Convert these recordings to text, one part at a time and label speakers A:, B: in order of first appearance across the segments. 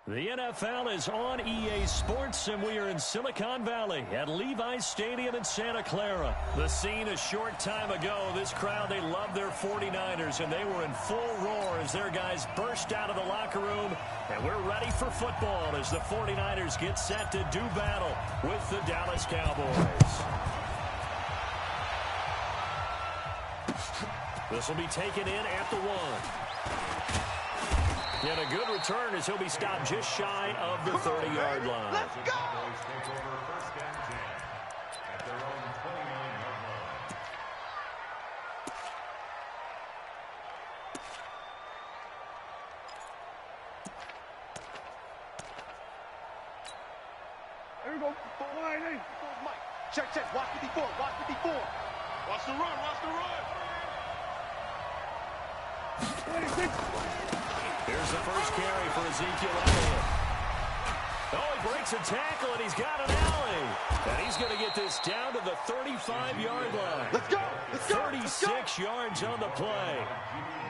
A: The NFL is on EA Sports, and we are in Silicon Valley at Levi's Stadium in Santa Clara. The scene a short time ago, this crowd, they love their 49ers, and they were in full roar as their guys burst out of the locker room. And we're ready for football as the 49ers get set to do battle with the Dallas Cowboys. This will be taken in at the 1. And a good return as he'll be stopped just shy of the 30-yard line.
B: Let's go!
C: There we go.
B: Mike, check. Watch 54. Watch the run.
A: Here's the first carry for Ezekiel Elliott. Oh, he breaks a tackle, and he's got an alley. And he's going to get this down to the 35-yard line.
B: Let's go.
A: 36 yards on the play.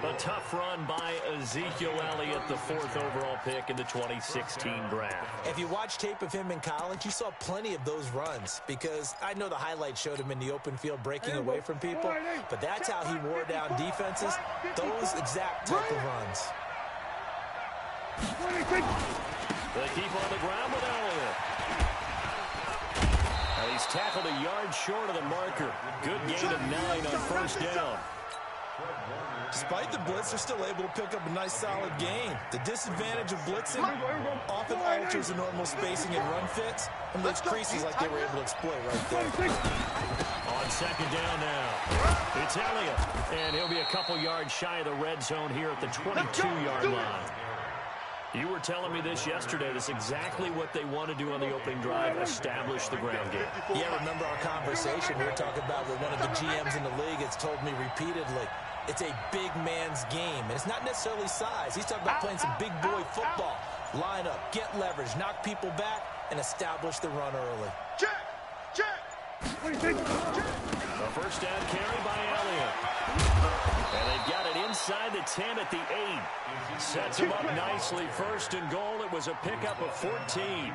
A: A tough run by Ezekiel Elliott, the 4th overall pick in the 2016 draft.
D: If you watch tape of him in college, you saw plenty of those runs, because I know the highlights showed him in the open field breaking away from people, but that's how he wore down defenses, those exact type of runs.
A: They keep on the ground with Elliott. And he's tackled a yard short of the marker. Good gain of 9 on first down.
D: Despite the blitz, they're still able to pick up a nice, solid gain. The disadvantage of blitzing often alters the normal spacing and run fits and leaves creases like they were able to exploit right there.
A: On second down now, it's Elliott. And he'll be a couple yards shy of the red zone here at the 22-yard line. You were telling me this yesterday. This is exactly what they want to do on the opening drive, establish the ground game.
D: Yeah, remember our conversation? We were talking about what one of the GMs in the league has told me repeatedly. It's a big man's game, and it's not necessarily size. He's talking about playing some big boy football. Line up, get leverage, knock people back, and establish the run early.
B: Check.
A: A first down carry by Elliott. And they've got it inside the 10 at the 8. Sets him up nicely. First and goal. It was a pickup of 14.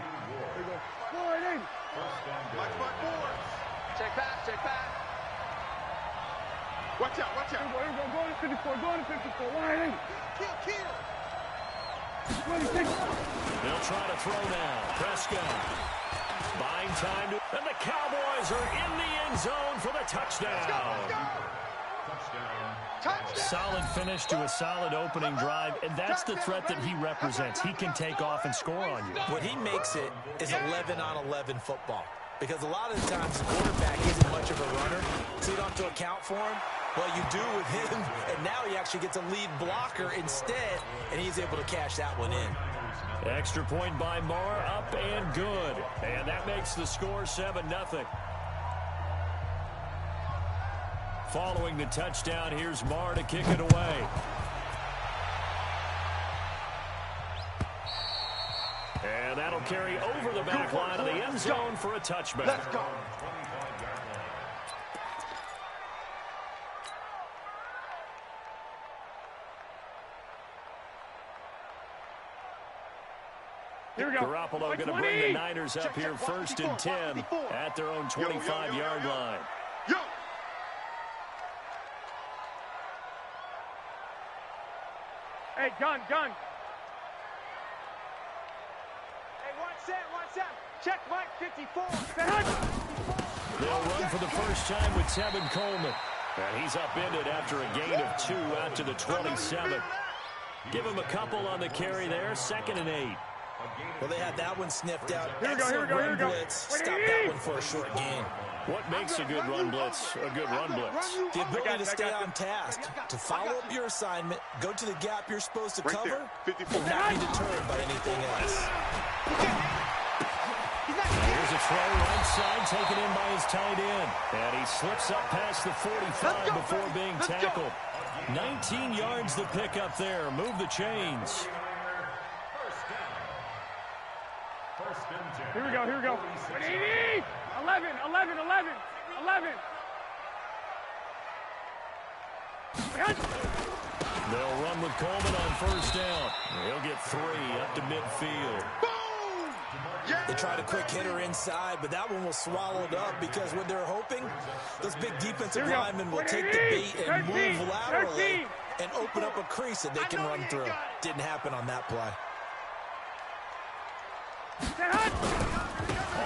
B: Check back. Watch out.
C: Go to 54. Wide
B: Kill.
A: They'll try to throw now. Prescott. Buying time. And the Cowboys are in the end zone for the touchdown. Solid finish to a solid opening drive, and that's the threat that he represents. He can take off and score on you.
D: What he makes it is 11-on-11 football, because a lot of the times the quarterback isn't much of a runner, so you don't have to account for him. Well, you do with him, and now he actually gets a lead blocker instead, and he's able to cash that one in.
A: Extra point by Marr, up and good. And that makes the score 7-0. Following the touchdown, here's Marr to kick it away. And that'll carry over the back line of the end zone for a touchback.
B: Let's go.
A: Garoppolo going to bring the Niners up here first and 10 at their own 25-yard line.
C: Hey, gun.
B: Hey, watch that. Check Mike 54.
A: They'll run for the first time with Tevin Coleman. And he's upended after a gain of 2 out to the 27. Give him a couple on the carry there, 2nd and 8.
D: Well, they had that one sniffed out.
C: Here we go.
D: Blitz. Stop that one for a short gain.
A: What makes a good run blitz a good run blitz?
D: The ability to stay on task, to follow up your assignment, go to the gap you're supposed to cover, and not be deterred by anything else.
A: Here's a throw right side, taken in by his tight end. And he slips up past the 45 before being tackled. 19 yards the pickup there. Move the chains.
C: Here we go. 180. 11.
A: They'll run with Coleman on first down. He'll get 3 up to midfield.
D: They tried a quick hitter inside, but that one was swallowed up because what they're hoping, those big defensive linemen will take the bait and move laterally and open up a crease that they can run through. Didn't happen on that play.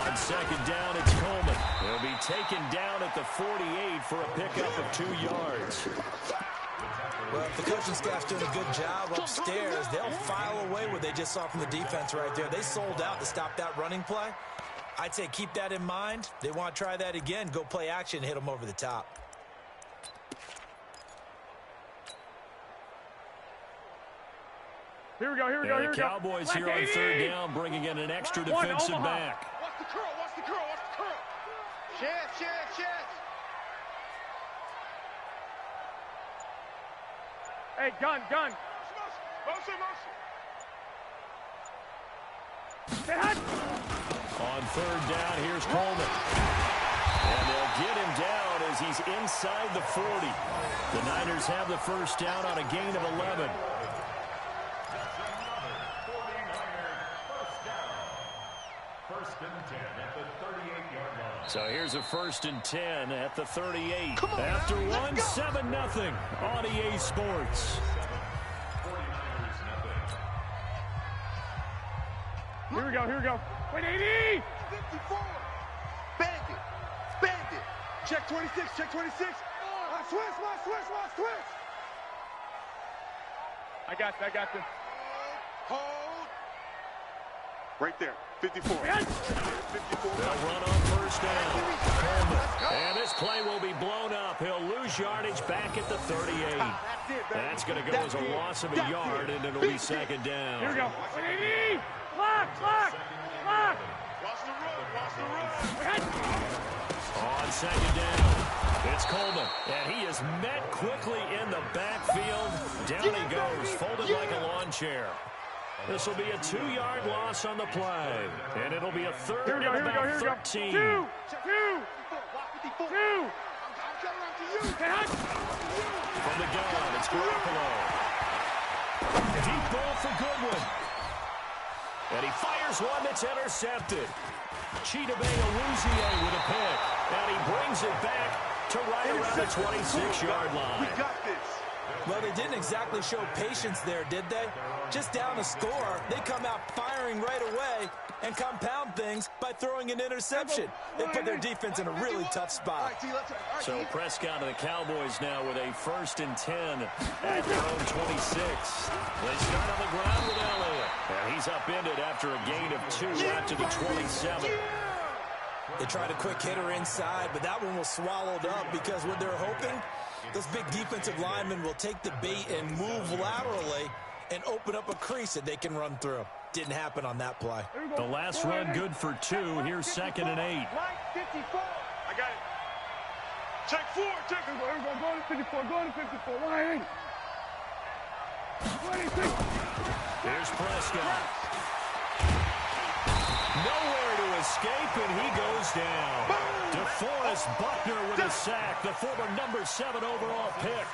A: On second down, it's Coleman. He'll be taken down at the 48 for a pickup of 2 yards.
D: Well, if the coaching staff's doing a good job upstairs, they'll file away what they just saw from the defense right there. They sold out to stop that running play. I'd say keep that in mind. They want to try that again. Go play action, hit them over the top.
C: Here we go, here we go, here we
A: The
C: go.
A: Cowboys here on third down, bringing in an extra defensive back.
B: Watch the curl, watch the curl, watch the curl. Chance.
C: Hey, gun.
B: Motion.
C: Hey, hot.
A: On third down, here's Coleman. And they'll get him down as he's inside the 40. The Niners have the first down on a gain of 11. So here's a 1st and 10 at the 38. After one, 7-0 on EA Sports.
C: Here we go. Wait, 80!
B: 54. Bandit. Check 26. Watch switch.
C: I got this.
B: Hold. Right there, 54. 54.
A: They'll run on first down. Coleman. And this play will be blown up. He'll lose yardage back at the 38. That's going to go as a loss of a yard, and it'll be second down.
C: Here we go. Wait, 80! Lock!
B: Watch the run.
A: On second down, it's Coleman, and he is met quickly in the backfield. Down he goes, folded like a lawn chair. This will be a 2-yard loss on the play, and it'll be a third and about 13.
C: Two.
A: From the gun, it's Garoppolo. Deep ball for Goodwin. And he fires one that's intercepted. Chidobe Awuzie with a pick. And he brings it back to right around the 26-yard line.
B: We got this.
D: Well, they didn't exactly show patience there, did they? Just down a score, they come out firing right away and compound things by throwing an interception. They put their defense in a really tough spot.
A: So Prescott and the Cowboys now with a 1st and 10 at their own 26. They start on the ground with Elliott. And he's upended after a gain of 2 out to the 27.
D: They tried a quick hitter inside, but that one was swallowed up because what they're hoping, those big defensive linemen will take the bait and move laterally and open up a crease that they can run through. Didn't happen on that play.
A: The last run good for 2. Here's 2nd and 8.
B: 54. I got it. Check 4.
C: Go to 54. Line 26.
A: Here's Prescott. Nowhere to escape, and he goes down. DeForest Buckner with a sack, the former number 7 overall pick.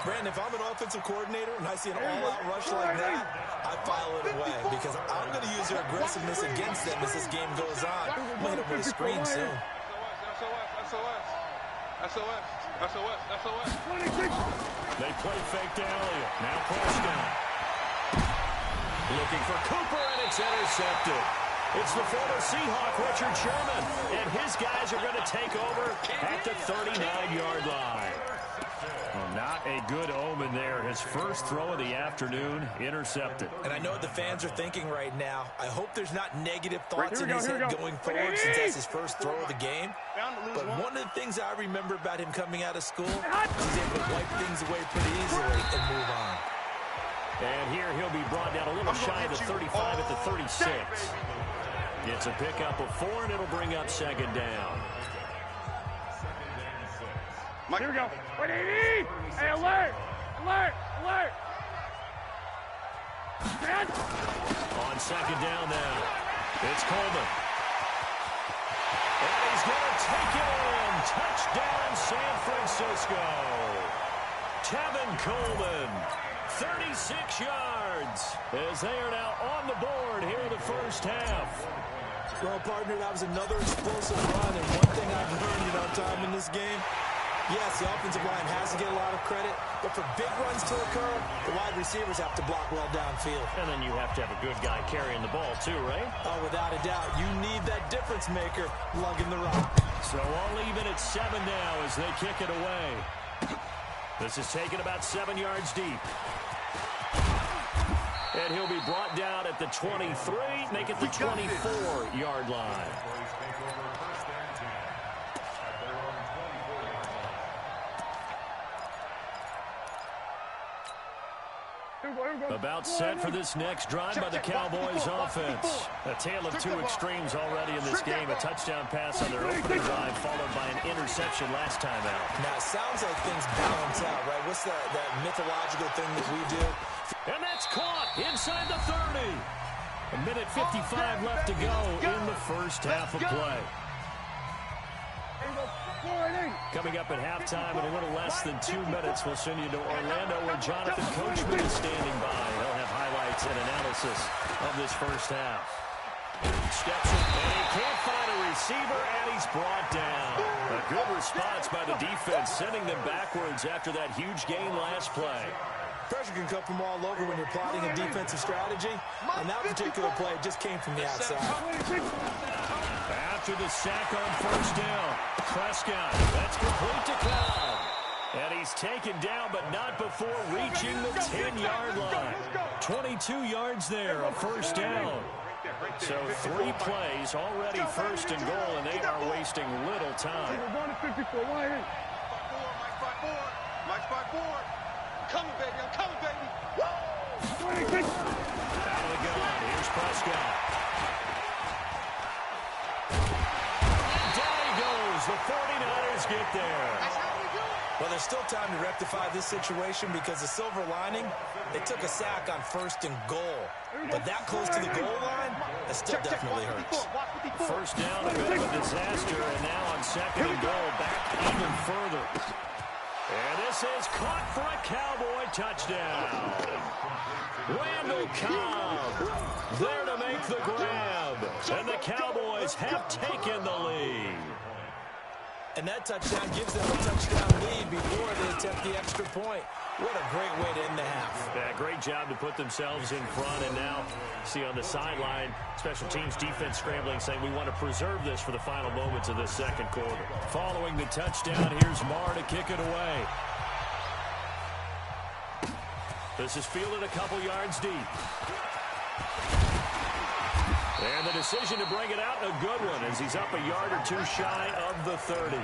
D: Brandon, if I'm an offensive coordinator and I see an all-out rush like that, I file it away because I'm going to use their aggressiveness against them as this game goes on. I'm going to hit them with a screen soon.
B: SOS.
A: They play fake to Elliott. Now Prescott. Looking for Cooper, and it's intercepted. It's the former Seahawk, Richard Sherman, and his guys are going to take over at the 39-yard line. Well, not a good omen there. His first throw of the afternoon, intercepted.
D: And I know what the fans are thinking right now. I hope there's not negative thoughts in his head going forward since that's his first throw of the game. But one of the things I remember about him coming out of school, he's able to wipe things away pretty easily and move on.
A: And here he'll be brought down a little shy of the 35 at the 36. It's a pickup of 4, and it'll bring up 2nd down.
C: Here we go. 180! Hey, alert!
A: On 2nd down now, it's Coleman. And he's going to take it in. Touchdown, San Francisco. Tevin Coleman, 36 yards as they are now on the board here in the first half.
D: Well, partner, that was another explosive run, and one thing I've learned in our time in this game, yes, the offensive line has to get a lot of credit, but for big runs to occur, the wide receivers have to block well downfield.
A: And then you have to have a good guy carrying the ball too, right?
D: Oh, without a doubt. You need that difference maker lugging the rock.
A: So all even at 7 now as they kick it away. This is taken about 7 yards deep. And he'll be brought down at the 23, make it the 24-yard line. About set for this next drive by the Cowboys offense. A tale of two extremes already in this game. A touchdown pass on their opening drive followed by an interception last time out.
D: Now, it sounds like things balance out, right? What's that mythological thing that we do?
A: And that's caught inside the 30. A minute 55 left to go in the first half of play. Coming up at halftime in a little less than 2 minutes, we'll send you to Orlando where Jonathan Coachman is standing by. He'll have highlights and analysis of this first half. Steps in, and he can't find a receiver, and he's brought down. A good response by the defense, sending them backwards after that huge gain last play.
D: Pressure can come from all over when you're plotting a defensive strategy. On that particular play, it just came from the outside.
A: After the sack on first down, Prescott, that's complete to Cobb. And he's taken down, but not before reaching the 10-yard line. 22 yards there, a first down. So 3 plays, already first and goal, and they are wasting little time.
B: Coming, baby. I'm coming, baby.
A: Out of the gun. Here's Prescott. And down he goes. The 49ers get there.
D: Well, there's still time to rectify this situation because the silver lining, they took a sack on first and goal. But that close to the goal line, that still definitely hurts.
A: First down, a bit of a disaster, and now on second and goal, back even further. And this is caught for a Cowboy touchdown. Randall Cobb there to make the grab. And the Cowboys have taken the lead.
D: And that touchdown gives them a touchdown lead before they attempt the extra point. What a great way to end the half.
A: Yeah, great job to put themselves in front. And now, see on the sideline, special teams defense scrambling, saying we want to preserve this for the final moments of this second quarter. Following the touchdown, here's Marr to kick it away. This is fielded a couple yards deep. And the decision to bring it out, a good one, as he's up a yard or two shy of the 30.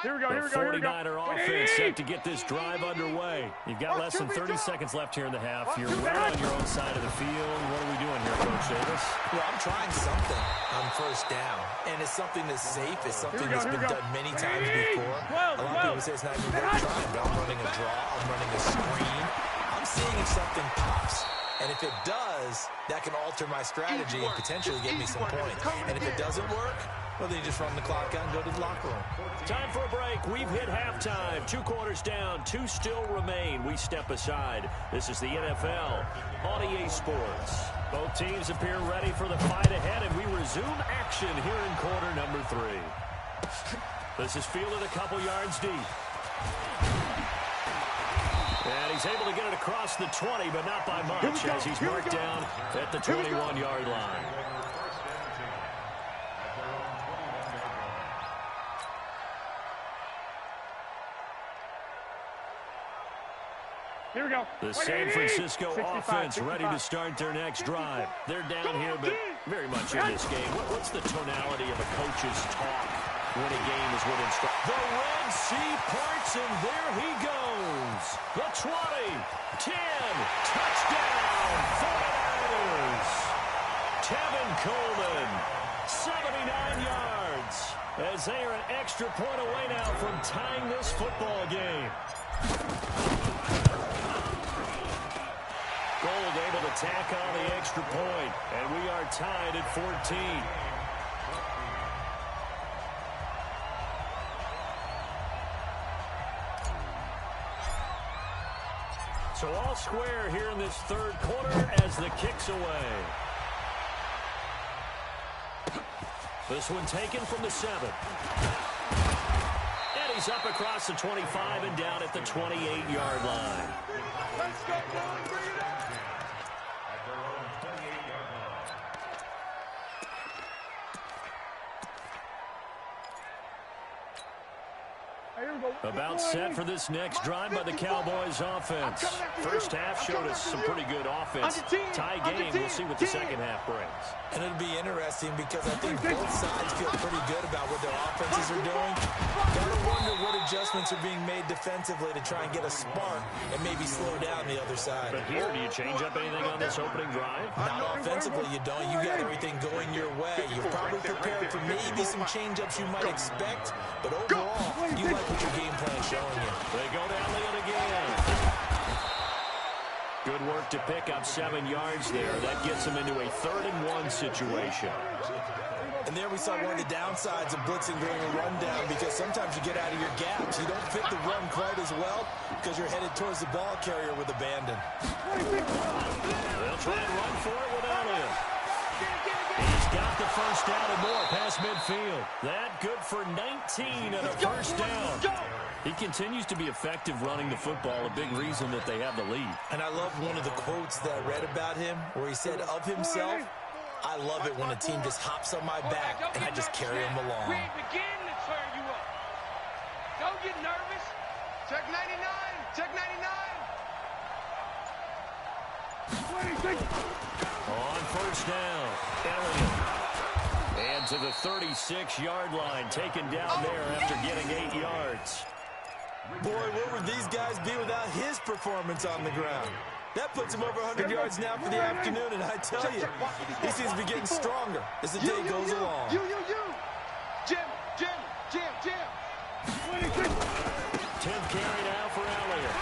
C: Here we go,
A: The 49er offense set to get this drive underway. You've got less than 30 seconds left here in the half. You're right on your own side of the field. What are we doing here, Coach Davis?
D: Well, I'm trying something on first down. And it's something that's safe. It's something that's been done many times before. A lot of people say it's not even worth trying, but I'm running a draw. I'm running a screen. I'm seeing if something pops. And if it does, that can alter my strategy and potentially get me some points. And if it doesn't work, well, then you just run the clock out and go to the locker room.
A: Time for a break. We've hit halftime. 2 quarters down. 2 still remain. We step aside. This is the NFL on EA Sports. Both teams appear ready for the fight ahead, and we resume action here in quarter number 3. This is fielded a couple yards deep. And he's able to get it across the 20, but not by much, as he's marked down at the 21-yard line.
C: Here we go.
A: The San Francisco offense ready to start their next drive. They're down here, but very much in this game. What's the tonality of a coach's talk when a game is within strike? The Red Sea parts, and there he goes. The 20, 10, touchdown, 49ers. Tevin Coleman, 79 yards, as they are an extra point away now from tying this football game. hold, able to tack on the extra point. And we are tied at 14. So all square here in this third quarter as the kick's away. This one taken from the 7. And he's up across the 25 and down at the 28-yard line.
B: Let's go, boys. Bring it on.
A: About set for this next drive by the Cowboys offense. First half showed us some pretty good offense. Tie game, we'll see what the second half brings.
D: And it'll be interesting because I think both sides feel pretty good about what their offenses are doing. Gotta wonder what adjustments are being made defensively to try and get a spark and maybe slow down the other side.
A: But here, do you change up anything on this opening drive?
D: Not offensively, you don't. You got everything going your way. You're probably prepared for maybe some change-ups you might expect, but overall, you like what your game plan is showing you.
A: They go down it again. Good work to pick up 7 yards there. That gets them into a 3rd-and-1 situation.
D: And there we saw one of the downsides of blitzing during a rundown, because sometimes you get out of your gaps. You don't fit the run quite as well because you're headed towards the ball carrier with abandon.
A: They'll try and run for it without him. He's got the first down and more past midfield. That good for 19 and a first down. He continues to be effective running the football, a big reason that they have the lead.
D: And I love one of the quotes that I read about him where he said of himself, I love it when a team just hops on my back and I just carry him along.
C: We ain't beginning to turn you up. Don't get nervous.
B: Check 99. Check 99.
A: On first down, Elliott. And to the 36-yard line, taken down there after getting 8 yards.
D: Boy, where would these guys be without his performance on the ground? That puts him over 100 yards now for the afternoon, and I tell you, he seems to be getting stronger as the day goes along.
B: Jim.
A: 10th carry now for Elliott.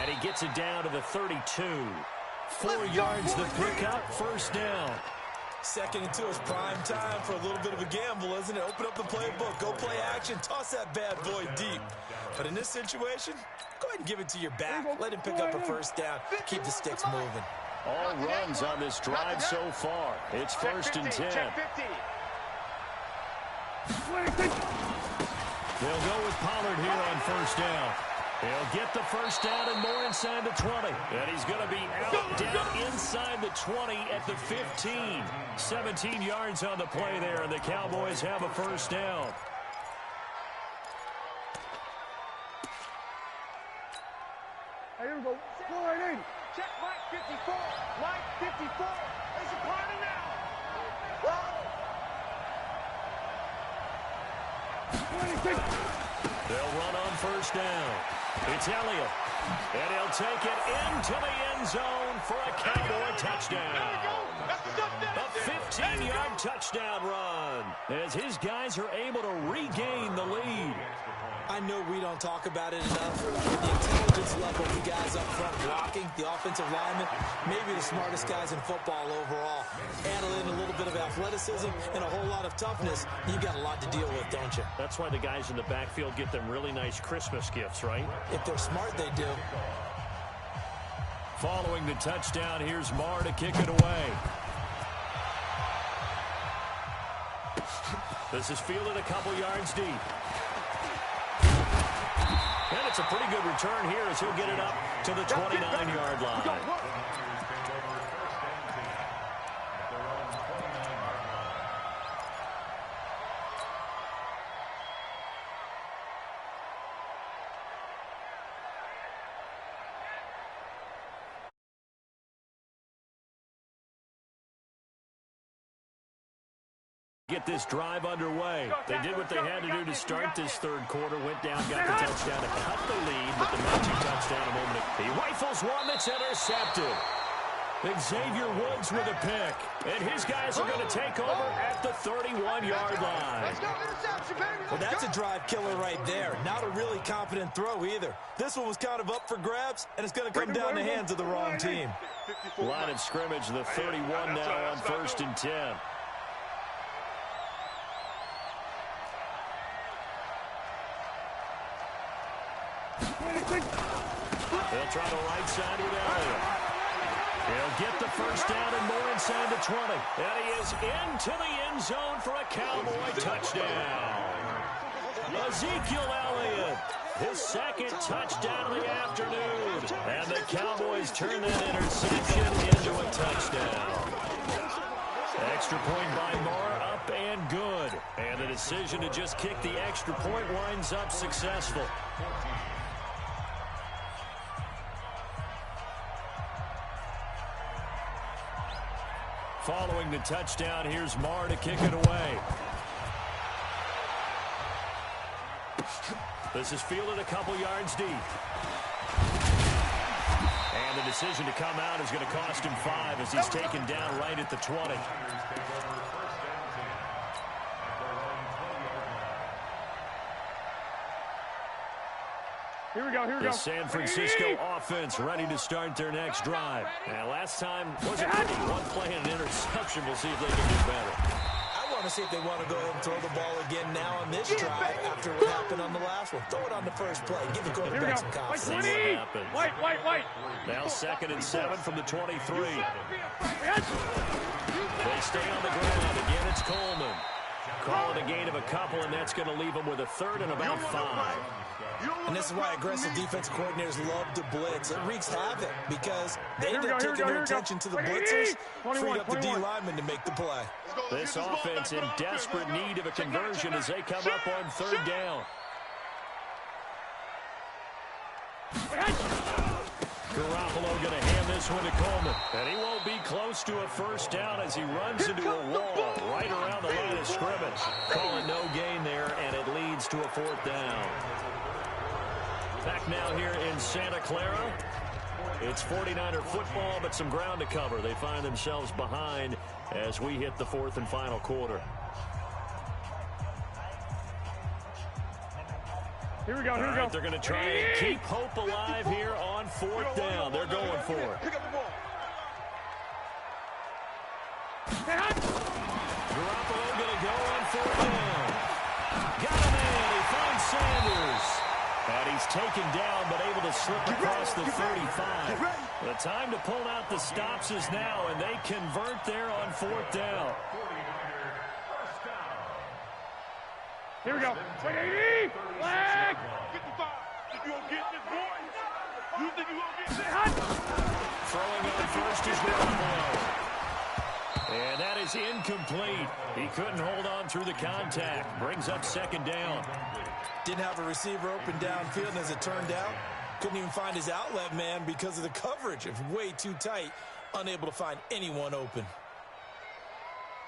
A: And he gets it down to the 32. 4 yards the pickup, first down.
D: 2nd and 2 is prime time for a little bit of a gamble, isn't it? Open up the playbook, go play action, toss that bad boy deep. But in this situation, go ahead and give it to your back. Let him pick up a first down. Keep the sticks moving.
A: All runs on this drive so far. It's 1st and 10.
B: Check 50.
A: They'll go with Pollard here on first down. He'll get the first down and more inside the 20. And he's going to be down inside the 20 at the 15. 17 yards on the play there, and the Cowboys have a first down.
B: Here we go. Score right in. Check Mike 54. Mike 54. It's a party now.
A: They'll run on first down. It's Elliott. And he'll take it into the end zone for a Cowboy touchdown. A 15-yard touchdown run as his guys are able to regain the lead.
D: I know we don't talk about it enough. The intelligence level of the guys up front blocking, the offensive linemen, maybe the smartest guys in football overall. Add in a little bit of athleticism and a whole lot of toughness, you've got a lot to deal with, don't you?
A: That's why the guys in the backfield get them really nice Christmas gifts, right?
D: If they're smart, they do.
A: Following the touchdown, here's Marr to kick it away. This is fielded a couple yards deep. And it's a pretty good return here as he'll get it up to the 29-yard line. Get this drive underway. They did what they had to do to start this third quarter. Went down, got the touchdown to cut the lead, but the magic touchdown a moment ago. He rifles one that's intercepted. Xavier Woods with a pick. And his guys are going to take over at the 31-yard line.
B: Let's go, interception, baby.
D: Well, that's a drive killer right there. Not a really confident throw either. This one was kind of up for grabs, and it's going to come down the hands of the wrong team.
A: Line of scrimmage, the 31 now on 1st and 10. They'll try the right side with Elliott. He'll get the first down and more inside the 20. And he is into the end zone for a Cowboy touchdown. Ezekiel Elliott, his second touchdown of the afternoon. And the Cowboys turn that interception into a touchdown. Extra point by Marr, up and good. And the decision to just kick the extra point winds up successful. Following the touchdown, here's Marr to kick it away. This is fielded a couple yards deep. And the decision to come out is going to cost him 5 as he's taken down right at the 20.
C: Here we go, here we
A: The
C: go.
A: San Francisco offense ready to start their next drive. And last time wasn't pretty. One play and an interception. We'll see if they can do better.
D: I want to see if they want to go ahead and throw the ball again now on this drive after what happened on the last one. Throw it on the first play. Give the quarterback some confidence.
C: White.
A: Now 2nd and 7 from the 23. They stay on the ground. Again, it's Coleman. Calling a gain of a couple, and that's going to leave them with a 3rd and about 5.
D: And this is why aggressive defensive coordinators love to blitz. It wreaks havoc because they end up taking their attention to the blitzers, freed up the D lineman to make the play.
A: This offense in desperate need of a conversion as they come up on 3rd down. Garoppolo going to hand this one to Coleman. And he won't be close to a first down as he runs into a wall right around the line of scrimmage. Calling no gain there, and it leads to a 4th down. Back now here in Santa Clara. It's 49er football, but some ground to cover. They find themselves behind as we hit the 4th and final quarter.
C: Here we go,
A: All right, they're going to try and keep hope alive here on 4th down. They're going for it.
B: Pick up the ball.
A: Garoppolo going to go on 4th down. Got him in. He finds Sanders. And he's taken down, but able to slip across the 35. The time to pull out the stops is now, and they convert there on 4th down.
C: Here we go. 80. Flag.
B: 55. You gonna get this, boy? You think you gonna get this?
A: Throwing on first is Garoppolo. And that is incomplete. He couldn't hold on through the contact. Brings up 2nd down.
D: Didn't have a receiver open downfield, and as it turned out, couldn't even find his outlet man because of the coverage. It was way too tight, unable to find anyone open.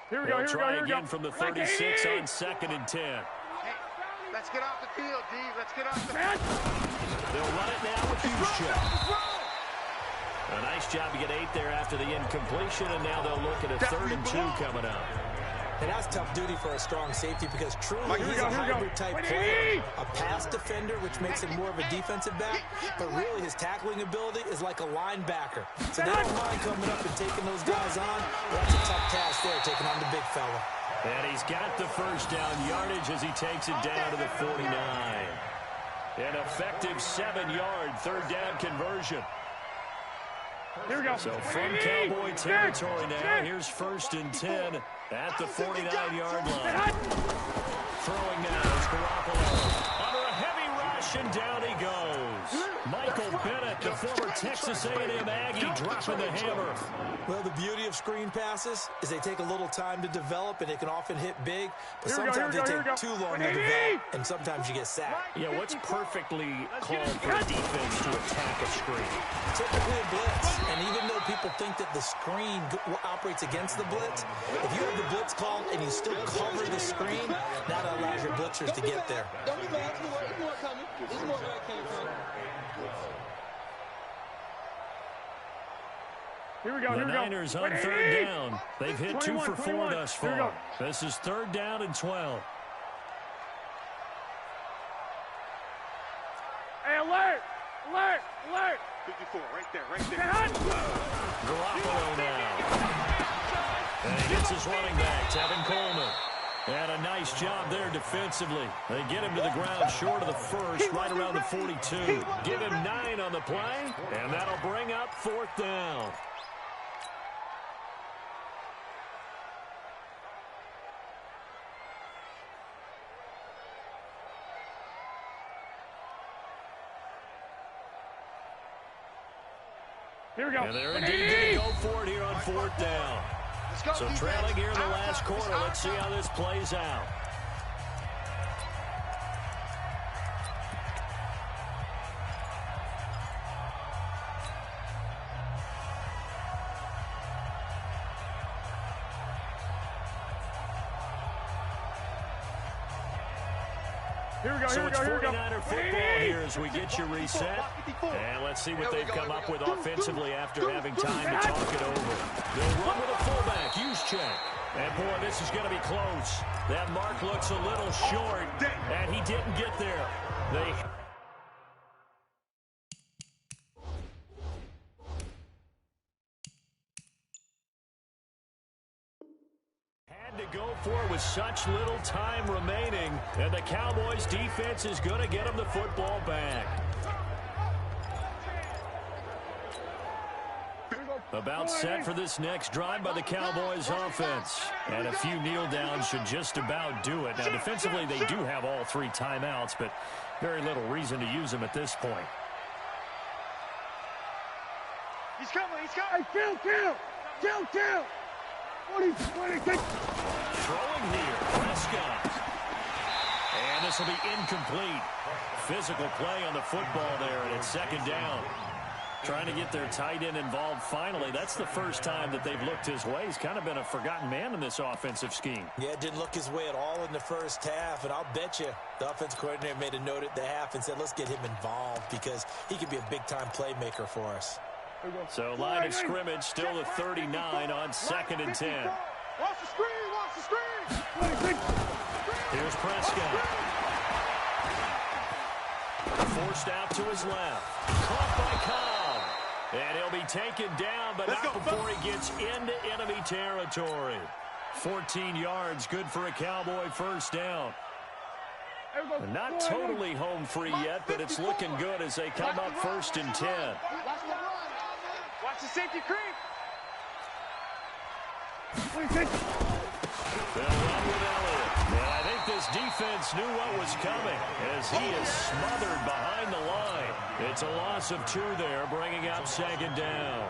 C: Here we go,
A: They'll try
C: here we go.
A: again from the 36 on 2nd and 10.
B: Hey, let's get off the field, D. Let's get off the field.
A: They'll run it now with Juszczyk. A nice job to get 8 there after the incompletion, and now they'll look at a 3rd and 2 coming up.
D: And that's tough duty for a strong safety because truly he's a hybrid-type player. A pass defender, which makes him more of a defensive back, but really his tackling ability is like a linebacker. So they don't mind coming up and taking those guys on. That's a tough task there, taking on the big fella.
A: And he's got the first down yardage as he takes it down to the 49. An effective 7-yard 3rd down conversion.
C: Here we go.
A: So from Cowboy territory now, here's 1st and 10 at the 49-yard line. Throwing now is Garoppolo. Under a heavy rush, and down he goes. Michael Bennett, the former Texas A&M Aggie, dropping the hammer.
D: Well, the beauty of screen passes is they take a little time to develop, and they can often hit big, but sometimes they take too long to develop, and sometimes you get sacked.
A: Yeah, what's perfectly called for a defense to attack a screen?
D: Typically a blitz, and even though people think that the screen operates against the blitz, if you have the blitz called and you still cover the screen, that allows your blitzers to get there.
E: Don't be mad. There's more coming. There's more where I came from.
C: Here we go.
A: The Niners on third down. They've hit 2 for 4 thus far. This is third down and 12.
C: Hey, alert! Alert! Alert!
B: 54, right there, right there.
A: Garoppolo now. And he gets his running back, Tevin Coleman. And a nice job there defensively. They get him to the ground short of the first, right around the 42. Give him 9 on the play, and that'll bring up fourth down.
C: Here we go.
A: And they're indeed going to go for it here on fourth down. So trailing here in the last quarter. Let's see how this plays out.
C: Here we go,
A: So
C: here we
A: it's
C: go, here we go.
A: 49er football here as we get you reset. And let's see what they've come up with offensively after having time to talk it over. They'll run with a fullback, use check. And boy, this is going to be close. That mark looks a little short, and he didn't get there. They to go for it with such little time remaining, and the Cowboys defense is going to get them the football back. About set for this next drive by the Cowboys offense, and a few kneel downs should just about do it. Now defensively they do have all 3 timeouts, but very little reason to use them at this point.
B: He's coming, he's coming.
C: Hey, kill. 20.
A: Throwing here, Prescott. And this will be incomplete. Physical play on the football there, and it's second down. Trying to get their tight end involved finally. That's the first time that they've looked his way. He's kind of been a forgotten man in this offensive scheme.
D: Yeah, it didn't look his way at all in the first half, and I'll bet you the offensive coordinator made a note at the half and said, let's get him involved because he could be a big-time playmaker for us.
A: So line of scrimmage still the 39 on 2nd and 10.
B: Watch the screen.
A: Here's Prescott. Forced out to his left. Caught by Cobb. And he'll be taken down, but not before he gets into enemy territory. 14 yards, good for a Cowboy first down. Not totally home free yet, but it's looking good as they come up 1st and 10.
B: Watch the safety creep.
A: They'll run with Elliott. And I think this defense knew what was coming as he is smothered behind the line. It's a loss of 2 there, bringing up 2nd down.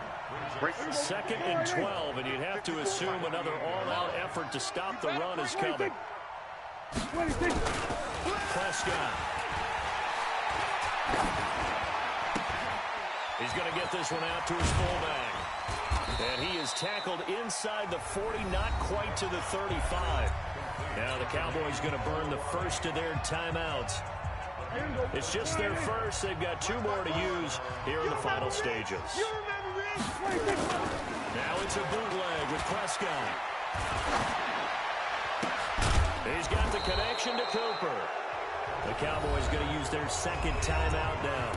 A: 2nd and 12, and you'd have to assume another all-out effort to stop the run is coming. Prescott. He's going to get this one out to his fullback. And he is tackled inside the 40, not quite to the 35. Now the Cowboys going to burn the first of their timeouts. It's just their first. They've got 2 more to use here in the final stages. Now it's a bootleg with Prescott. He's got the connection to Cooper. The Cowboys going to use their 2nd timeout now.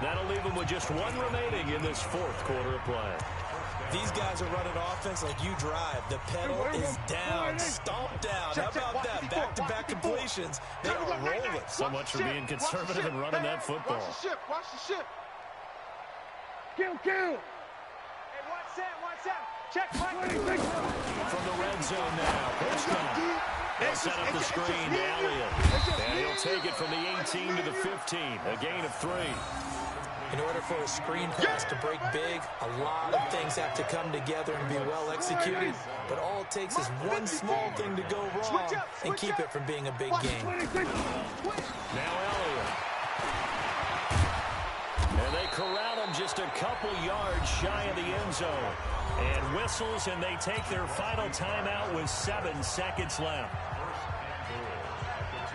A: That'll leave them with just 1 remaining in this 4th quarter of play.
D: These guys are running offense like you drive. The pedal is down, stomped down. How about that? Back-to-back completions. They are rolling.
A: So much for being conservative and running that football.
B: Watch the ship.
C: Kill.
B: Hey, watch that. Check, Mike.
A: From the red zone now, Prescott. They'll set up the screen to Elliott. And he'll take it from the 18 to the 15. A gain of 3.
D: In order for a screen pass to break big, a lot of things have to come together and be well executed. But all it takes is one small thing to go wrong and keep it from being a big game.
A: Now Elliott. And they corral him just a couple yards shy of the end zone. And whistles, and they take their final timeout with 7 seconds left.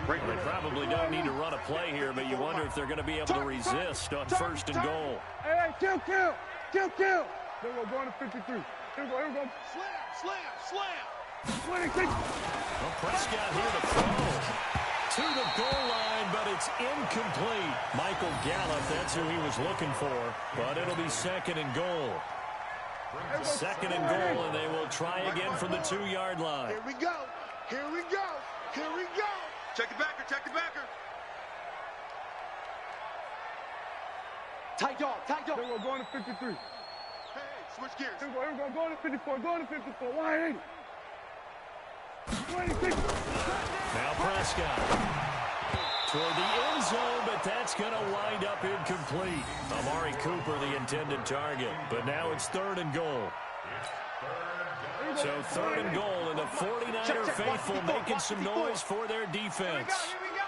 A: They probably don't need to run a play here, but you wonder if they're going to be able to resist on 1st and goal.
C: Hey, kill.
B: Here we go, going to 53. Here we go.
E: Slam.
B: 26.
A: Well, Prescott here to throw. To the goal line, but it's incomplete. Michael Gallup, that's who he was looking for, but it'll be second and goal. Second and goal, and they will try again from the 2-yard line.
E: Here we go. Check the backer. Tight dog.
B: Here we go, going to 53.
E: Hey, switch gears.
B: Here we go, going to 54, 180. 26.
A: Now Prescott toward the end zone, but that's going to wind up incomplete. Amari Cooper, the intended target, but now it's third and goal. So third and goal, and the 49er faithful making some noise for their defense.
E: Here we go.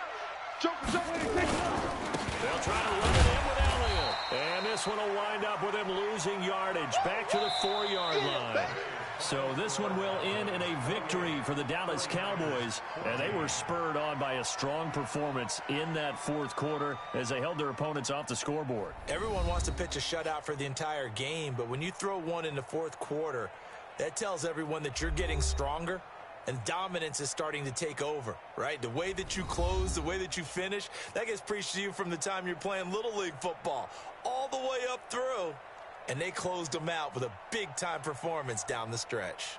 A: They'll try to run it in with Elliott. And this one will wind up with him losing yardage back to the 4-yard line. So this one will end in a victory for the Dallas Cowboys. And they were spurred on by a strong performance in that fourth quarter as they held their opponents off the scoreboard.
D: Everyone wants to pitch a shutout for the entire game, but when you throw one in the fourth quarter, that tells everyone that you're getting stronger and dominance is starting to take over, right? The way that you close, the way that you finish, that gets preached to you from the time you're playing Little League football all the way up through. And they closed them out with a big-time performance down the stretch.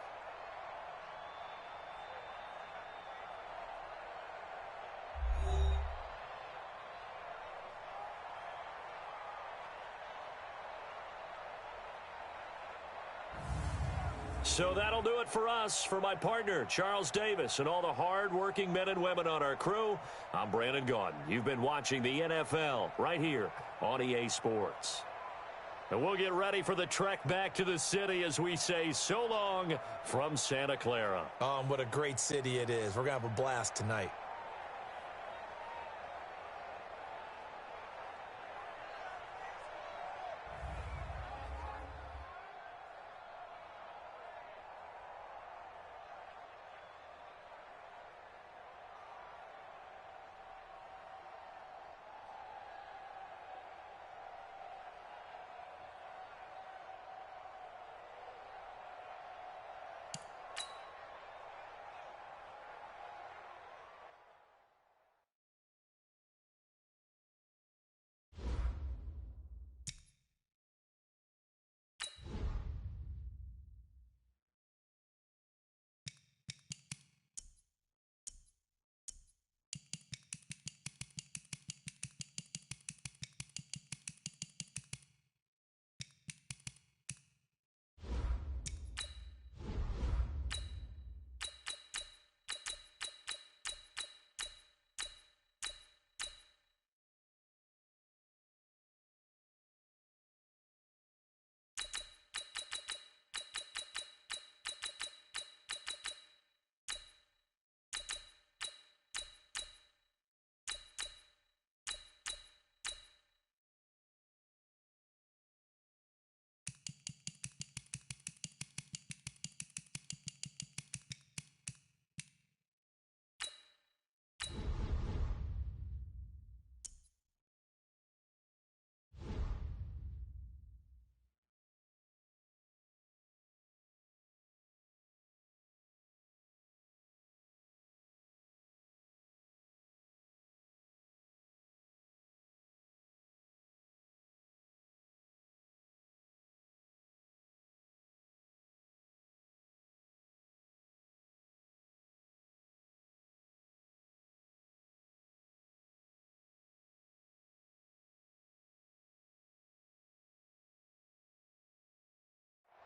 A: So that'll do it for us. For my partner, Charles Davis, and all the hard-working men and women on our crew, I'm Brandon Gaudin. You've been watching the NFL right here on EA Sports. And we'll get ready for the trek back to the city as we say so long from Santa Clara.
D: What a great city it is. We're going to have a blast tonight.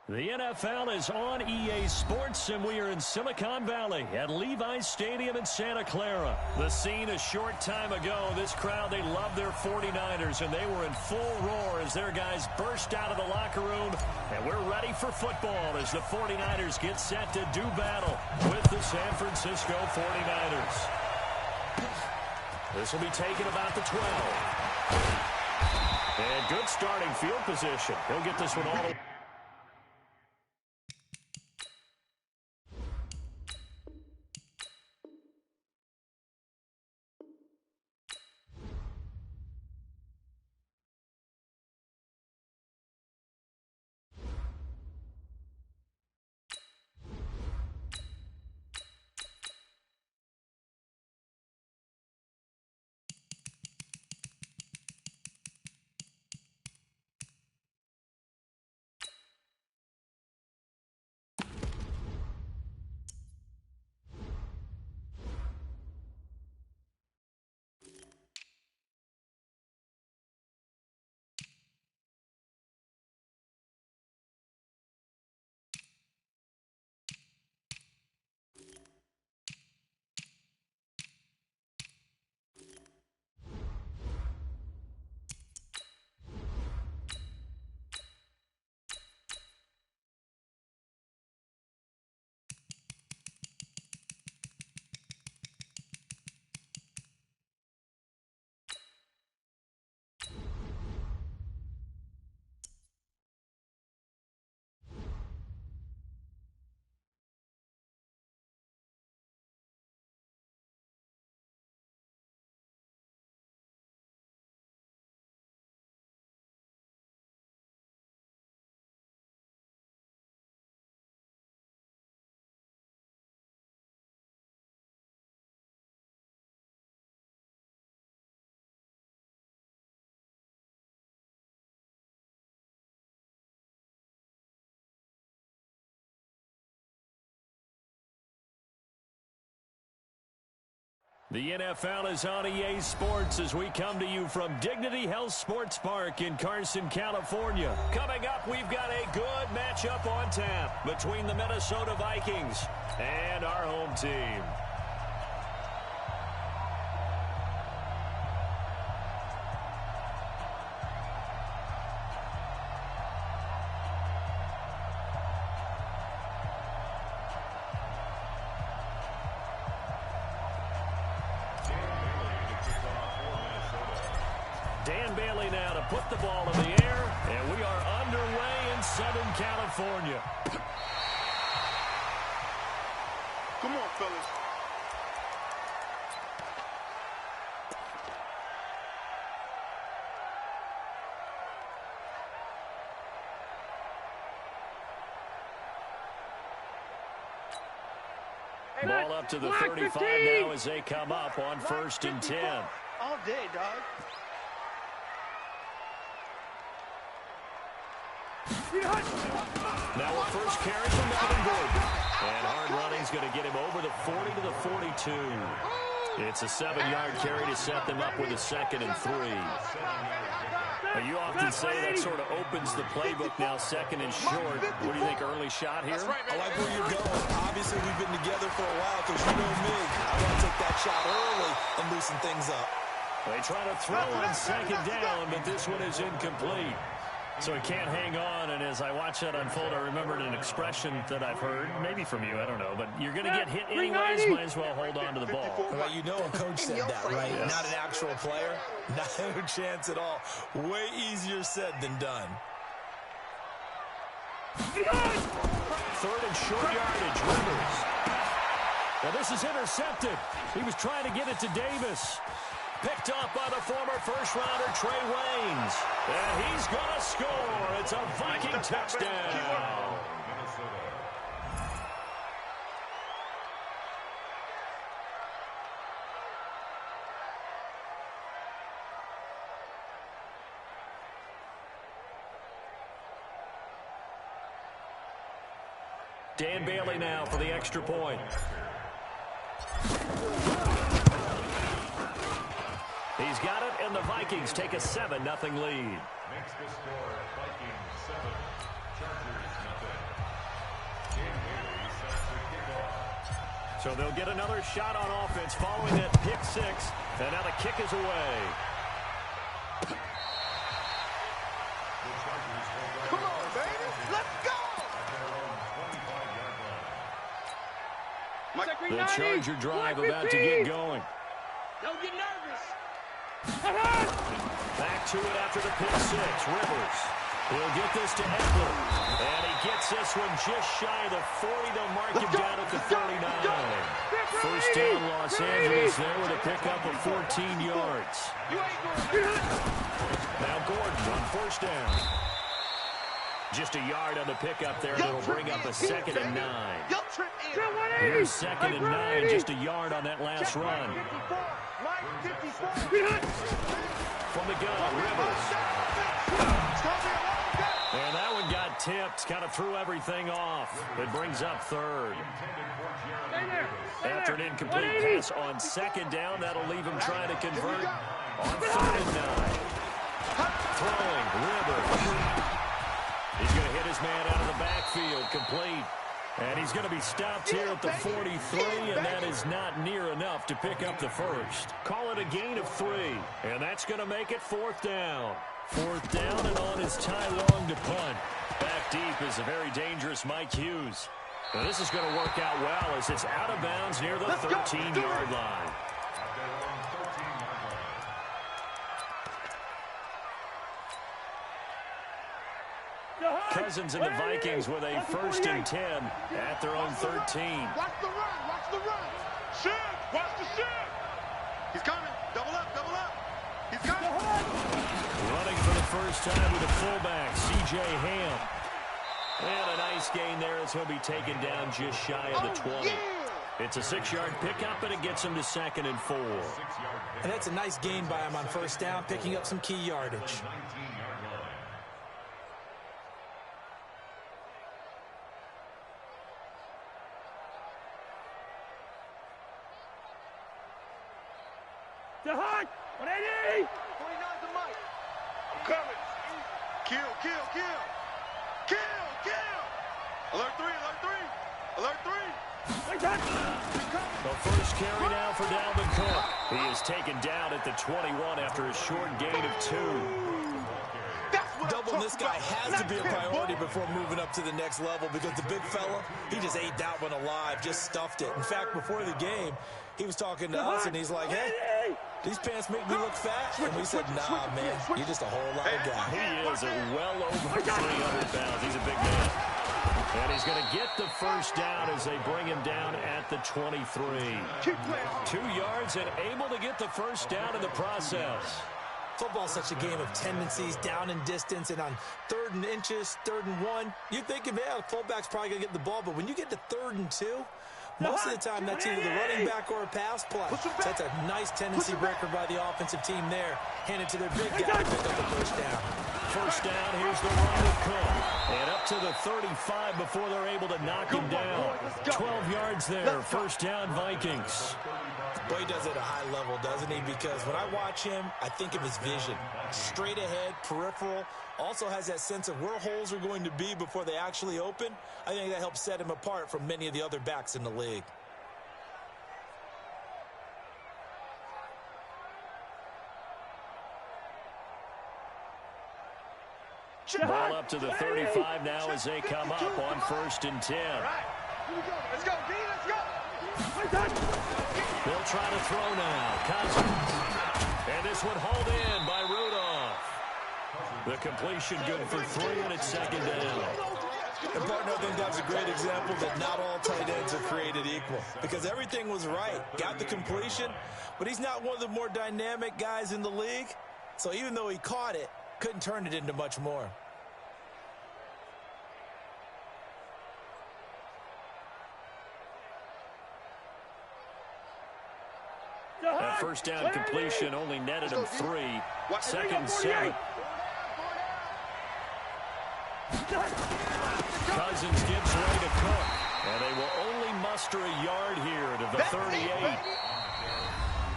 A: The NFL is on EA Sports, and we are in Silicon Valley at Levi's Stadium in Santa Clara. The scene a short time ago. This crowd, they love their 49ers, and they were in full roar as their guys burst out of the locker room. And we're ready for football as the 49ers get set to do battle with the San Francisco 49ers. This will be taken about the 12. And good starting field position. He'll get this one all the way. The NFL is on EA Sports as we come to you from Dignity Health Sports Park in Carson, California. Coming up, we've got a good matchup on tap between the Minnesota Vikings and our home team. Dan Bailey now to put the ball in the air, and we are underway in Southern California.
E: Come on, fellas.
A: Ball up to the 35 now as they come up on 1st and 10.
B: All day, dog.
A: Now a first carry from Melvin Gordon. And hard running is going to get him over the 40 to the 42. It's a 7-yard carry to set them up with a 2nd and 3. Now, you often say that sort of opens the playbook now, 2nd and short. What do you think, early shot here?
D: I like where you're going. Obviously, we've been together for a while because you know me. I want to take that shot early and loosen things up.
A: They try to throw on 2nd down, but this one is incomplete. So he can't hang on, and as I watch that unfold, I remembered an expression that I've heard, maybe from you, I don't know, but you're going to get hit anyways, might as well hold on to the ball.
D: Well, you know a coach said that, right? Yes. Not an actual player. Not a chance at all. Way easier said than done.
A: 3rd and short yardage, Rivers. Well, this is intercepted. He was trying to get it to Davis. Picked up by the former first-rounder Trey Waynes. And he's going to score. It's a Viking touchdown. Dan Bailey now for the extra point. He's got it, and the Vikings take a 7-0 lead.
F: Makes the score Vikings 7, Chargers 0. Dan Bailey sets the kickoff.
A: So they'll get another shot on offense following that pick 6, and now the kick is away.
B: Come on, baby. Let's go.
A: The Charger drive about to get going.
B: Don't get nervous.
A: Back to it after the pick 6. Rivers. He'll get this to Eckler. And he gets this one just shy of the 40. They'll mark him down at the 39. First down, Los Angeles there with a pickup of 14 yards. Now Gordon on 1st down. Just a yard on the pickup there. That'll bring up a 2nd and 9. Here's 2nd and 9. Just a yard on that last run. From the gun, Rivers. And that one got tipped. Kind of threw everything off. It brings up 3rd. After an incomplete pass on 2nd down, that'll leave him trying to convert on 3rd and 9. Throwing, Rivers. He's going to hit his man out of the backfield, complete. And he's going to be stopped here at the 43, and that is not near enough to pick up the first. Call it a gain of 3, and that's going to make it 4th down. 4th down, and on is Ty Long to punt. Back deep is a very dangerous Mike Hughes. Now this is going to work out well as it's out of bounds near the 13-yard line. Cousins and the Vikings with a 1st and 10 at their own 13.
B: Watch the run. Watch the run.
E: Shoot. Watch the shoot. He's coming. Double up. Double up. He's coming.
A: Running for the first time with a fullback, C.J. Ham. And a nice gain there as he'll be taken down just shy of the 20. It's a 6-yard pickup, and it gets him to 2nd and 4.
D: And that's a nice gain by him on 1st down, picking up some key yardage.
C: hot. 180.
B: 29's the mic.
E: I'm coming. Kill, kill, kill. Kill, kill. Alert 3, alert 3. Alert 3.
A: The first carry now for Dalvin Cook. He is taken down at the 21 after a short gain of 2.
D: Doubling this guy has to be a priority before moving up to the next level because the big fella, he just ate that one alive, just stuffed it. In fact, before the game, he was talking to us, and he's like, hey, these pants make me look fat. And we said, nah, man, you're just a whole lot of guy.
A: He is well over 300 pounds. He's a big man. And he's going to get the first down as they bring him down at the 23. 2 yards and able to get the first down in the process.
D: Football's such a game of tendencies, down and distance, and on 3rd and inches, 3rd and 1, you're thinking, man, the fullback's probably going to get the ball. But when you get to 3rd and 2, most of the time that's either the running back or a pass play. So that's a nice tendency breaker by the offensive team there. Hand it to their big guy to pick up the first down.
A: First down, here's the run with Cook. And up to the 35 before they're able to knock him down. 12 yards there, first down Vikings.
D: Boy, he does it at a high level, doesn't he? Because when I watch him, I think of his vision. Straight ahead, peripheral, also has that sense of where holes are going to be before they actually open. I think that helps set him apart from many of the other backs in the league.
A: Ball up to the 35 now as they come up on 1st and 10.
B: Let's go, D, let's go.
A: They'll try to throw now. Cousins. And this one hauled in by Rudolph. The completion good for 3, and it's 2nd down.
D: And partner, I think that's a great example that not all tight ends are created equal. Because everything was right. Got the completion, but he's not one of the more dynamic guys in the league. So even though he caught it, couldn't turn it into much more.
A: That first down completion only netted him 3. 2nd and 7. Cousins gives way to Cook. And they will only muster a yard here to the 38.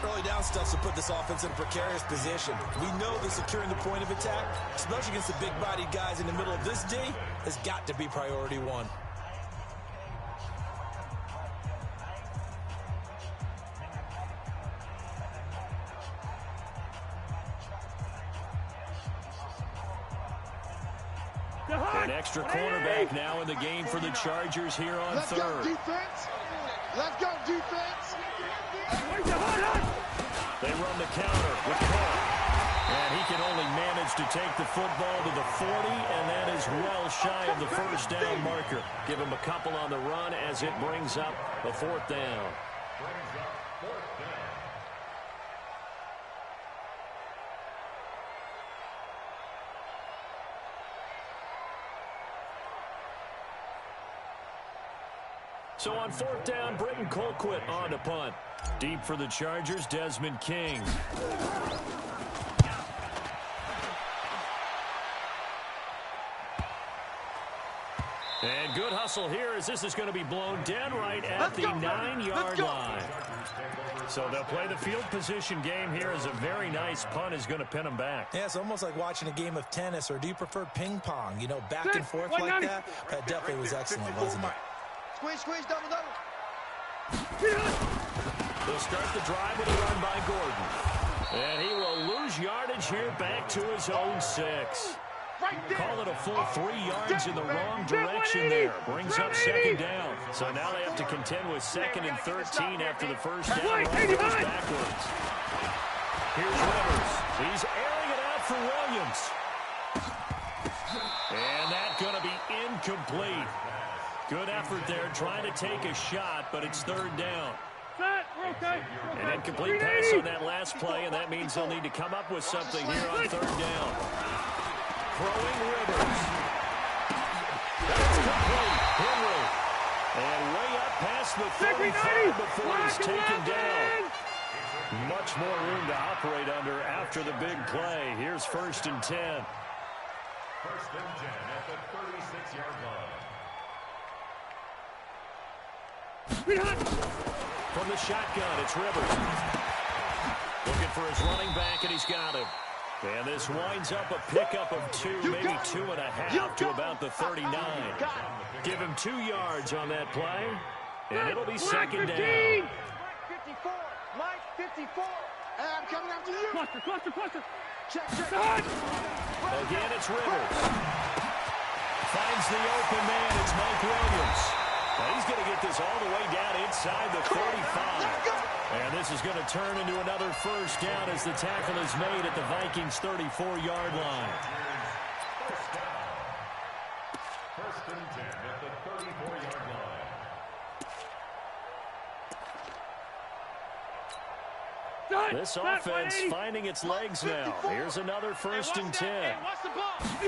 D: Early down stuff to put this offense in a precarious position. We know that securing the point of attack, especially against the big-bodied guys in the middle of this D, has got to be priority 1.
A: An extra cornerback now in the game for the Chargers here on 3rd.
B: Let's go, defense. Let's go, defense.
A: They run the counter with Cook. And he can only manage to take the football to the 40, and that is well shy of the first down marker. Give him a couple on the run as it brings up a 4th down. So on 4th down, Britton Colquitt on to punt. Deep for the Chargers, Desmond King. And good hustle here as this is going to be blown dead right at the 9-yard line. So they'll play the field position game here as a very nice punt is going to pin them back.
D: Yeah, it's almost like watching a game of tennis, or do you prefer ping pong? You know, back and forth like that? That definitely was excellent, wasn't it?
B: Squeeze, squeeze, double, double.
A: They'll start the drive with a run by Gordon. And he will lose yardage here back to his own 6. Call it a full 3 yards in the wrong direction there. Brings up 2nd down. So now they have to contend with 2nd and 13 after the first down run goes backwards. Here's Rivers. He's airing it out for Williams. And that's going to be incomplete. Good effort there, trying to take a shot, but it's 3rd down. An incomplete pass on that last play, and that means they'll need to come up with something here on 3rd down. Throwing Rivers. That's complete. Henry. And way up past the 35 before he's taken down. Much more room to operate under after the big play. Here's 1st and 10.
F: 1st and 10 at the 36-yard line.
A: From the shotgun, it's Rivers. Looking for his running back, and he's got him. And this winds up a pickup of 2, maybe 2.5 to about the 39. Give him 2 yards on that play, and it'll be second down.
B: 54, Mike 54. I'm coming after you. Cluster. Check.
A: Again, it's Rivers. Finds the open man. It's Mike Williams. Now he's going to get this all the way down inside the 35. And this is going to turn into another first down as the tackle is made at the Vikings' 34-yard line.
F: First and 10 at the 34-yard line.
A: This offense finding its legs now. Here's another first and 10.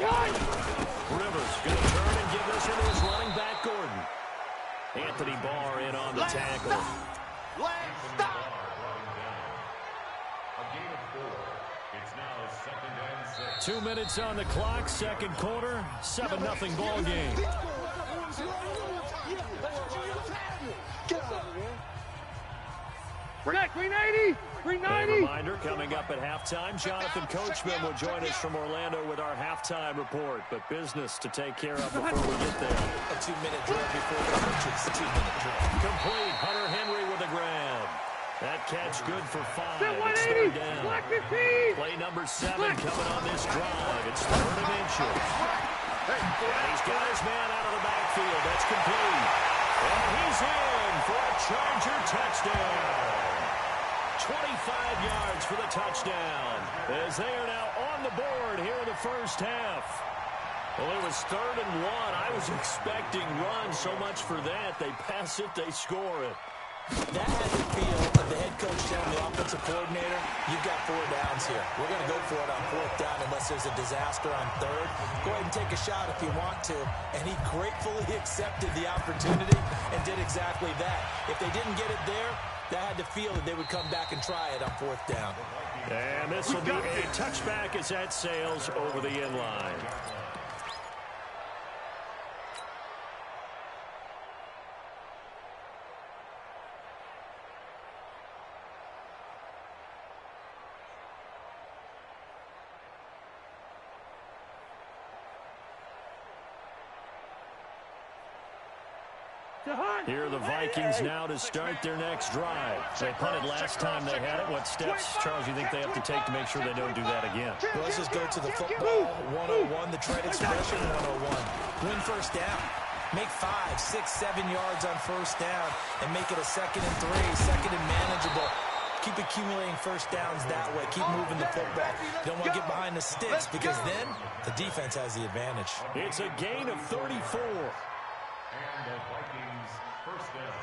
A: Rivers going to turn and give this one to his running back, Gordon. Anthony Barr in on the tackle.
B: Stop.
F: A gain of 4. It's now second and 6.
A: 2 minutes on the clock, second quarter, 7-0 ball game.
C: Protect, 390.
A: A reminder, coming up at halftime, Jonathan Coachman will join us from Orlando with our halftime report. But business to take care of before we get there.
D: A 2-minute drill before the coaches. 2-minute drill.
A: Complete. Hunter Henry with a grab. That catch good for 5. It's
C: 180.
A: third down.
C: Black 15.
A: Play number 7 coming on this drive. It's 3rd and inches. And he's got his man out of the backfield. That's complete. And he's in for a Charger touchdown. 25 yards for the touchdown as they are now on the board here in the first half. Well, it was 3rd and 1. I was expecting runs so much for that. They pass it, they score it.
D: That had the feel of the head coach telling the offensive coordinator, you've got 4 downs here. We're going to go for it on 4th down unless there's a disaster on 3rd. Go ahead and take a shot if you want to. And he gratefully accepted the opportunity and did exactly that. If they didn't get it there, that had the feel that they would come back and try it on 4th down.
A: And this will be a touchback as that sails over the end line. Here are the Vikings now to start their next drive. They punted last time they had it. What steps, Charles, you think they have to take to make sure they don't do that again?
D: Well, let's just go to the football 101, the trade expression 101. Win first down. Make 5, 6, 7 yards on first down and make it a 2nd and 3, 2nd and manageable. Keep accumulating first downs that way. Keep moving the football. You don't want to get behind the sticks because then the defense has the advantage.
A: It's a gain of 34.
F: And the Vikings first down.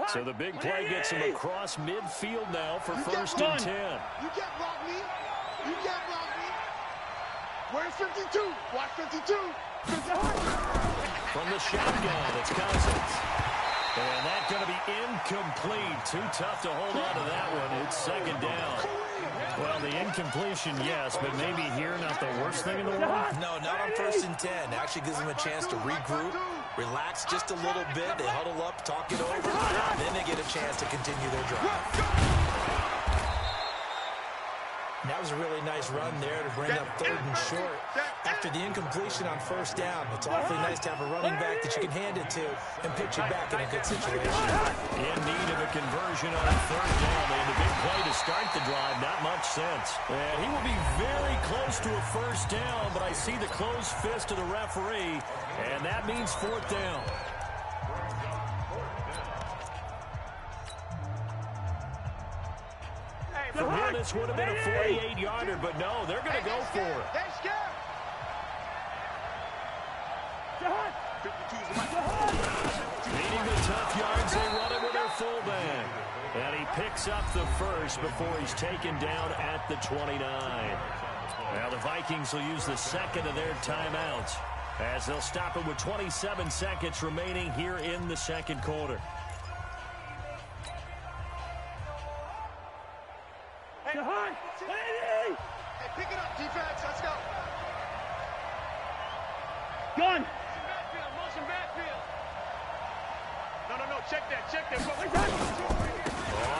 A: So the big play gets him across midfield now for 1st and 10.
B: You can't block me. You can't block me. Where's 52? Watch 52.
A: From the shotgun, it's Cousins. And that's going to be incomplete. Too tough to hold on to that one. It's 2nd down. Well, the incompletion, yes, but maybe here not the worst thing in the world.
D: No, not on 1st and 10. Actually gives them a chance to regroup, relax just a little bit. They huddle up, talk it over, then they get a chance to continue their drive. That was a really nice run there to bring up 3rd and short. After the incompletion on 1st down, it's awfully nice to have a running back that you can hand it to and put you back in a good situation.
A: In need of a conversion on 3rd down. They had a big play to start the drive. Not much sense. And he will be very close to a 1st down, but I see the closed fist of the referee, and that means 4th down. From here, this would have been a 48-yarder, but no, they're going to go for it.
B: They're scared.
A: Needing the tough yards, they run it with their fullback. And he picks up the first before he's taken down at the 29. Now the Vikings will use the 2nd of their timeouts as they'll stop it with 27 seconds remaining here in the 2nd quarter.
B: Hey, pick it up, defense. Let's go. Gun.
C: Motion backfield. No. Check that.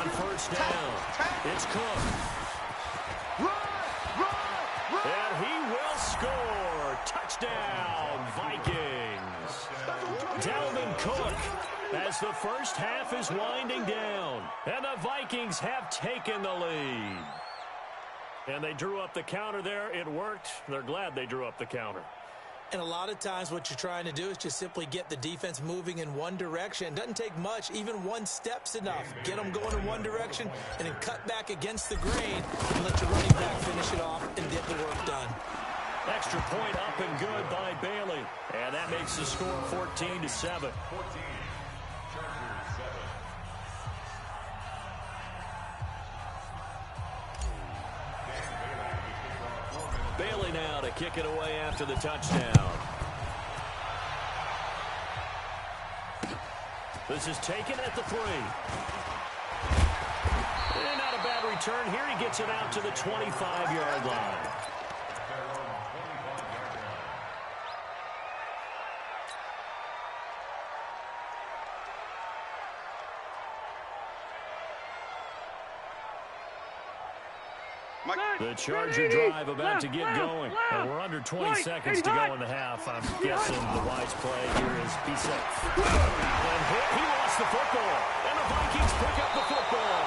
A: On first down, it's Cook.
B: Run.
A: And he will score. Touchdown, Vikings. Dalvin Cook as the first half is winding down. And the Vikings have taken the lead. And they drew up the counter there. It worked. They're glad they drew up the counter.
D: And a lot of times what you're trying to do is just simply get the defense moving in one direction. It doesn't take much. Even one step's enough. Get them going in one direction and then cut back against the grain and let your running back finish it off and get the work done.
A: Extra point up and good by Bailey. And that makes the score 14-7. Bailey now to kick it away after the touchdown. This is taken at the 3. And not a bad return here. He gets it out to the 25-yard line. The Charger drive about to get going. And we're under 20 seconds to go in the half. I'm guessing the wise play here is be safe. And he lost the football. And the Vikings pick up the football.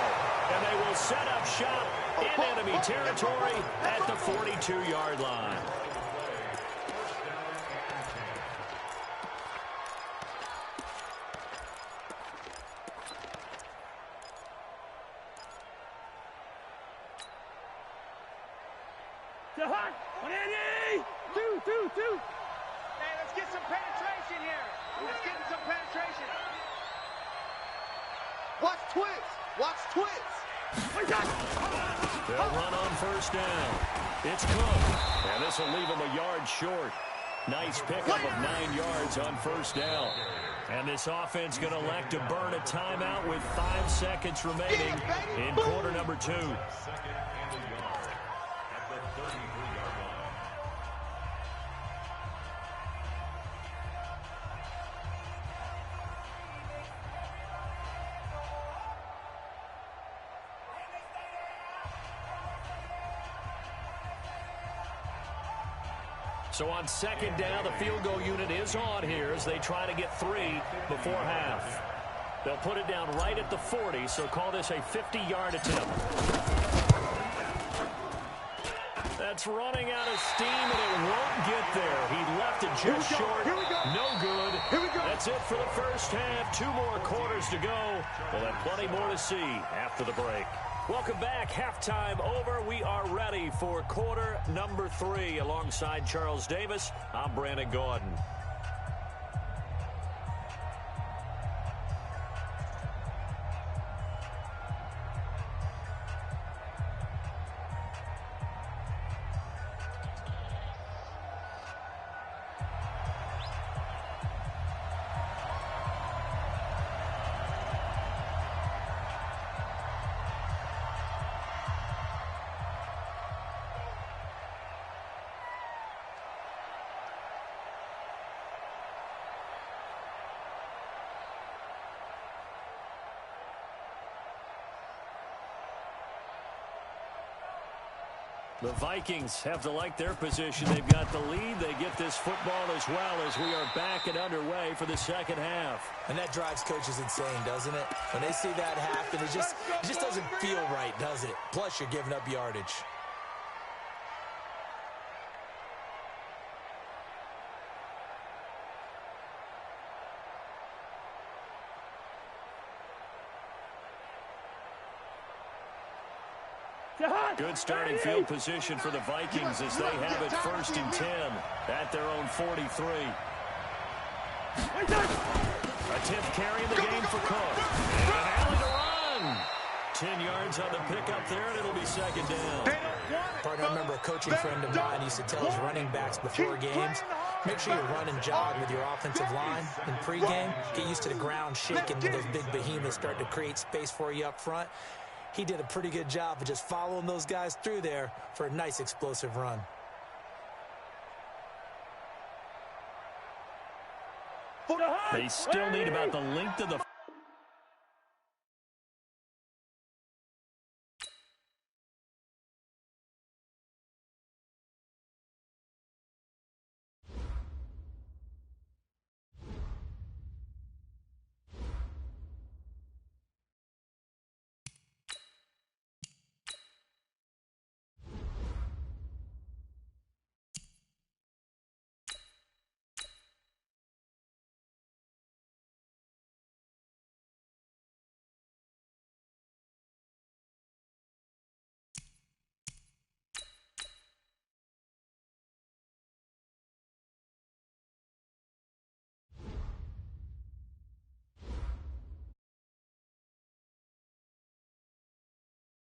A: And they will set up shop in enemy territory at the 42-yard line.
B: Two.
C: Hey, let's get some penetration here. Let's get some penetration.
E: Watch twits.
A: They'll run on first down. It's Cook. And this will leave him a yard short. Nice pickup of 9 yards on first down. And this offense going to elect to burn a timeout with 5 seconds remaining in quarter number 2. So on second down, the field goal unit is on here as they try to get 3 before half. They'll put it down right at the 40, so call this a 50-yard attempt. That's running out of steam, and it won't get there. He left it just short. No good. That's it for the first half. 2 more quarters to go. We'll have plenty more to see after the break. Welcome back. Halftime over. We are ready for quarter number 3. Alongside Charles Davis, I'm Brandon Gordon. The Vikings have to like their position. They've got the lead. They get this football as well as we are back and underway for the second half.
D: And that drives coaches insane, doesn't it? When they see that happen, it just doesn't feel right, does it? Plus, you're giving up yardage.
A: Good starting field position for the Vikings as they have it 1st and 10 at their own 43. A 10th carry in the game for Cook. And an alley to run. 10 yards on the pickup there, and it'll be second down.
D: Partner, I remember a coaching friend of mine used to tell his running backs before games, make sure you run and jog with your offensive line in pregame. Get used to the ground shaking when those big behemoths start to create space for you up front. He did a pretty good job of just following those guys through there for a nice explosive run.
A: They still need about the length of the